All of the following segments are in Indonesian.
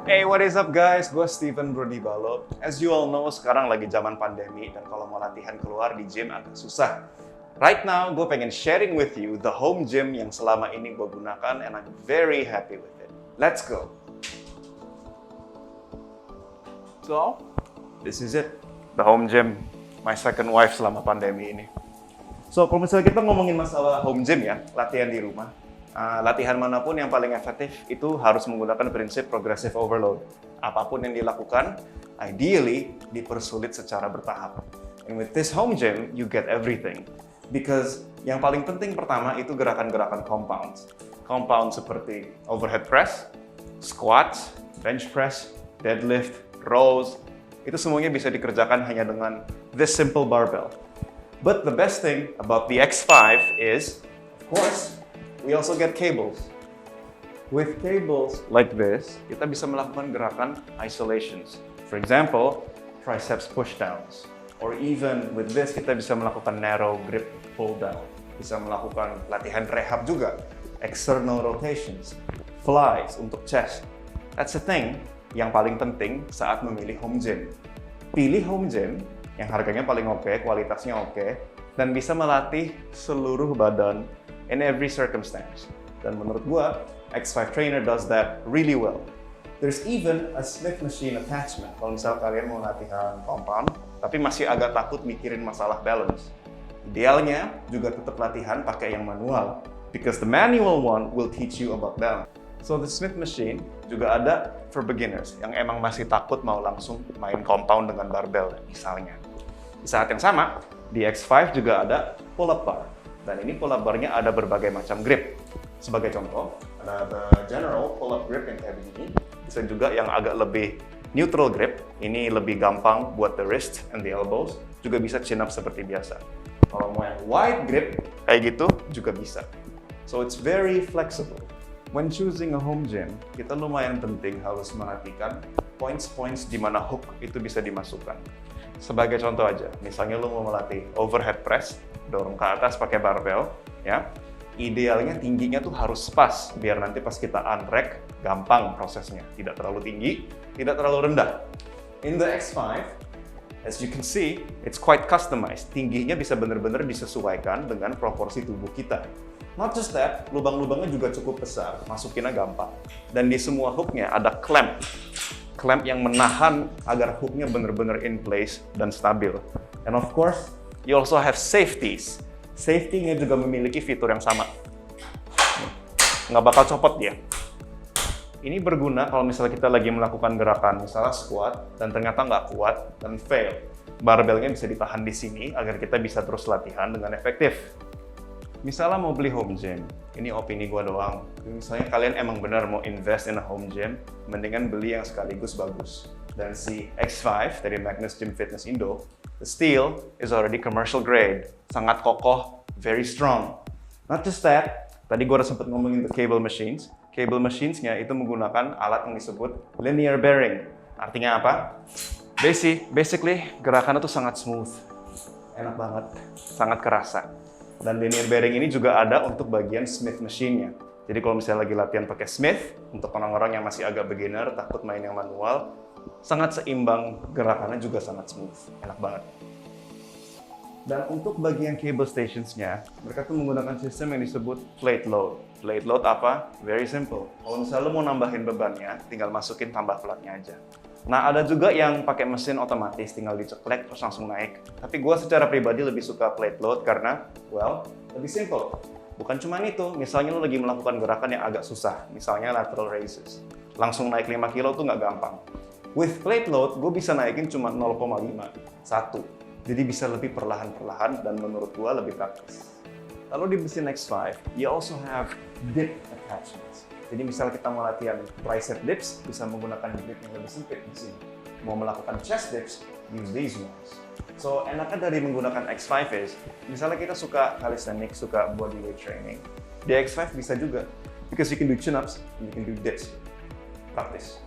Hey, what is up guys? Gue Steven Brody Balo. As you all know, sekarang lagi zaman pandemi dan kalau mau latihan keluar di gym agak susah. Right now, gue pengen sharing with you the home gym yang selama ini gue gunakan and I'm very happy with it. Let's go! So, this is it. The home gym. My second wife selama pandemi ini. So, kalau misalnya kita ngomongin masalah home gym ya, latihan di rumah. Latihan manapun yang paling efektif itu harus menggunakan prinsip progressive overload. Apapun yang dilakukan, ideally dipersulit secara bertahap. And with this home gym, you get everything. Because yang paling penting pertama itu gerakan-gerakan compounds. Compound seperti overhead press, squats, bench press, deadlift, rows. Itu semuanya bisa dikerjakan hanya dengan this simple barbell. But the best thing about the X5 is, of course, we also get cables. With cables like this, kita bisa melakukan gerakan isolations. For example, triceps pushdowns. Or even with this, kita bisa melakukan narrow grip pull down. Bisa melakukan latihan rehab juga. External rotations. Flies untuk chest. That's the thing yang paling penting saat memilih home gym. Pilih home gym yang harganya paling oke, kualitasnya oke, dan bisa melatih seluruh badan in every circumstance. Dan menurut gua, X5 Trainer does that really well. There's even a Smith machine attachment. Kalau misal kalian mau latihan compound, tapi masih agak takut mikirin masalah balance. Idealnya juga tetap latihan pakai yang manual, because the manual one will teach you about balance. So the Smith machine juga ada for beginners yang emang masih takut mau langsung main compound dengan barbell misalnya. Di saat yang sama, di X5 juga ada pull-up bar. Dan ini pull-up bar-nya ada berbagai macam grip. Sebagai contoh, ada the general pull-up grip yang kayak begini. Bisa juga yang agak lebih neutral grip. Ini lebih gampang buat the wrist and the elbows. Juga bisa chin up seperti biasa. Kalau mau yang wide grip, kayak gitu juga bisa. So it's very flexible. When choosing a home gym, kita lumayan penting harus merhatikan points-points di mana hook itu bisa dimasukkan. Sebagai contoh aja, misalnya lu mau melatih overhead press, dorong ke atas pakai barbell, ya. Idealnya tingginya tuh harus pas, biar nanti pas kita unrack, gampang prosesnya. Tidak terlalu tinggi, tidak terlalu rendah. In the X5, as you can see, it's quite customized. Tingginya bisa benar-benar disesuaikan dengan proporsi tubuh kita. Not just that, lubang-lubangnya juga cukup besar, masukinnya gampang. Dan di semua hooknya ada clamp. Clamp yang menahan agar hooknya benar-benar in place dan stabil. And of course, you also have safeties. Safety-nya juga memiliki fitur yang sama. Nggak bakal copot dia. Ini berguna kalau misalnya kita lagi melakukan gerakan, misalnya squat, dan ternyata nggak kuat, dan fail. Barbelnya bisa ditahan di sini agar kita bisa terus latihan dengan efektif. Misalnya mau beli home gym, ini opini gua doang. Misalnya kalian emang benar mau invest in a home gym, mendingan beli yang sekaligus bagus. Dan si X5 dari Magnus Gym Fitness Indo, the steel is already commercial grade, sangat kokoh, very strong. Not just that, tadi gua udah sempat ngomongin the cable machines. Cable machines-nya itu menggunakan alat yang disebut linear bearing. Artinya apa? Basically, gerakannya tuh sangat smooth, enak banget, sangat kerasa. Dan linear bearing ini juga ada untuk bagian Smith machine-nya. Jadi kalau misalnya lagi latihan pakai Smith, untuk orang-orang yang masih agak beginner, takut main yang manual, sangat seimbang, gerakannya juga sangat smooth. Enak banget. Dan untuk bagian cable stations-nya, mereka tuh menggunakan sistem yang disebut plate load. Plate load apa? Very simple. Kalau misalnya lo mau nambahin bebannya, tinggal masukin tambah platnya aja. Nah, ada juga yang pakai mesin otomatis, tinggal diceklek terus langsung naik. Tapi gue secara pribadi lebih suka plate load karena, well, lebih simple. Bukan cuma itu, misalnya lo lagi melakukan gerakan yang agak susah, misalnya lateral raises. Langsung naik 5 kilo tuh nggak gampang. With plate load, gue bisa naikin cuma 0,5, 1. Jadi bisa lebih perlahan-perlahan dan menurut gue lebih praktis. Lalu di mesin X5, you also have dip attachments. Jadi misalnya kita mau latihan tricep dips, bisa menggunakan grip yang lebih sempit di sini. Mau melakukan chest dips, use these ones. So enaknya dari menggunakan X5 is, misalnya kita suka calisthenics, suka bodyweight training, di X5 bisa juga. Because you can do chin-ups, and you can do dips. Praktis.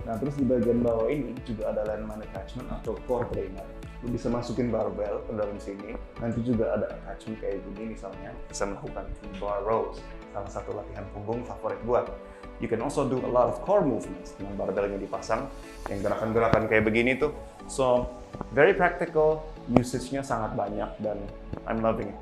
Nah terus di bagian bawah ini juga ada landmine attachment atau core trainer. Lu bisa masukin barbell ke dalam sini. Nanti juga ada attachment kayak gini misalnya. Bisa melakukan T-bar rows. Salah satu latihan punggung favorit gua. You can also do a lot of core movements dengan barbelnya dipasang, yang gerakan-gerakan kayak begini tuh. So, very practical, usage-nya sangat banyak dan I'm loving it.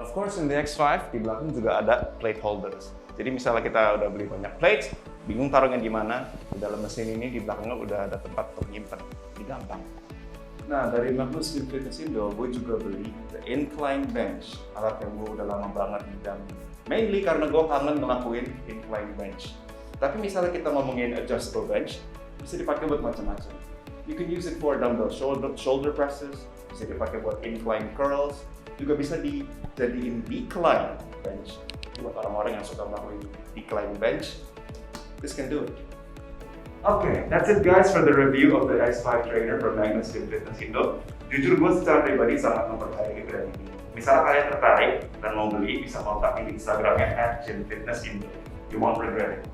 Of course, in the X5 di belakang juga ada plate holders. Jadi misalnya kita udah beli banyak plates, bingung taruhnya di mana, di dalam mesin ini di belakangnya udah ada tempat untuk nyimpen, jadi gampang. Nah, dari Magnus Gym Fitness Indo, gue juga beli the incline bench, alat yang gue udah lama banget didamin. Mainly karena gue kangen ngelakuin incline bench. Tapi misalnya kita ngomongin adjustable bench, bisa dipakai buat macam-macam. You can use it for dumbbell shoulder presses, bisa dipakai buat incline curls, juga bisa dijadiin decline bench. Buat orang-orang yang suka melakukan decline bench, this can do it. Okay, that's it guys for the review of the X5 trainer from Magnus Gym Fitness Indo. Jujur gue secara pribadi sangat mempercayai brand ini. Misalnya kalian tertarik dan mau beli, bisa kontak di Instagramnya @gymfitnessindo. You won't regret it.